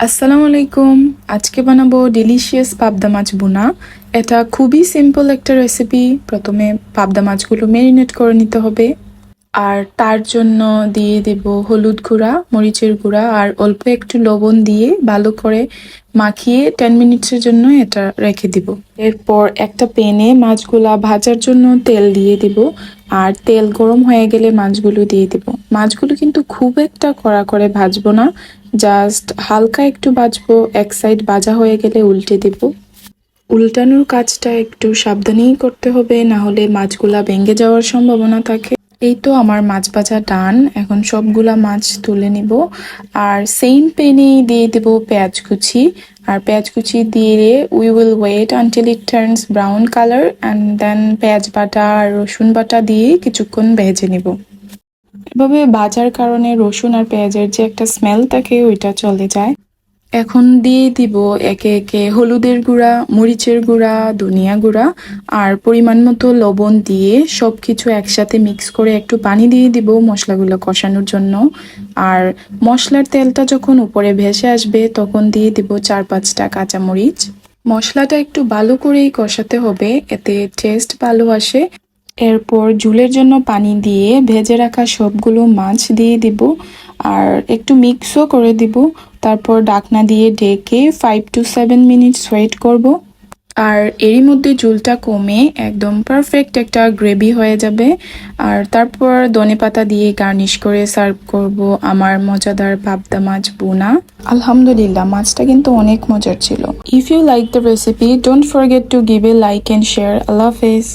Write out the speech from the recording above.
আসসালামু আলাইকুম। আজকে বানাবো ডিলিশিয়াস পাবদা মাছ ভুনা। এটা খুবই সিম্পল একটা রেসিপি। প্রথমে পাবদা মাছগুলো ম্যারিনেট করে নিতে হবে, আর তার জন্য দিয়ে দেব হলুদ গুঁড়া, মরিচের গুঁড়া আর অল্প একটু লবণ দিয়ে ভালো করে মাখিয়ে 10 মিনিটসের জন্য এটা রেখে দিব। এরপর একটা প্যানে মাছগুলা ভাজার জন্য তেল দিয়ে দিব, আর তেল গরম হয়ে গেলে মাছগুলো দিয়ে দিব। মাছগুলো কিন্তু খুব একটা কড়া করে ভাজবো না, জাস্ট হালকা একটু ভাজবো। এক সাইড ভাজা হয়ে গেলে উল্টে দিব। উল্টানোর কাজটা একটু সাবধানেই করতে হবে, না হলে মাছগুলা ভেঙে যাওয়ার সম্ভাবনা থাকে। এই তো আমার মাছ ভাজা ডান। এখন সবগুলা মাছ তুলে নিব, আর সেম প্যানেই দিয়ে দেব পেঁয়াজ কুচি। আর পেঁয়াজ কুচি দিয়ে we will wait until it turns brown colour, and then পেঁয়াজ বাটা আর রসুন বাটা দিয়ে কিছুক্ষণ ভেজে নিব। এভাবে ভাজার কারণে রসুন আর পেঁয়াজের যে একটা স্মেল থাকে ওইটা চলে যায়। এখন দিয়ে দিব একে একে হলুদের গুঁড়া, মরিচের গুঁড়া, ধনিয়া গুঁড়া আর পরিমাণ মতো লবণ দিয়ে সবকিছু একসাথে মিক্স করে একটু পানি দিয়ে দিব মশলাগুলো কষানোর জন্য। আর মশলার তেলটা যখন উপরে ভেসে আসবে তখন দিয়ে দিব 4-5টা কাঁচামরিচ। মশলাটা একটু ভালো করেই কষাতে হবে, এতে টেস্ট ভালো আসে। এরপর ঝোলের জন্য পানি দিয়ে ভেজে রাখা সবগুলো মাছ দিয়ে দিব, আর একটু মিক্সও করে দিব। তারপর ঢাকনা দিয়ে ঢেকে 5 to 7 মিনিটস ওয়েট করব। আর এরই মধ্যে ঝোলটা কমে একদম পারফেক্ট একটা গ্রেভি হয়ে যাবে। আর তারপর ধনেপাতা দিয়ে গার্নিশ করে সার্ভ করব আমার মজাদার পাবদা মাছ ভুনা। আলহামদুলিল্লাহ, মাছটা কিন্তু অনেক মজার ছিল। If you like the recipe, don't forget to give a like and share. আল্লাহ হাফেজ।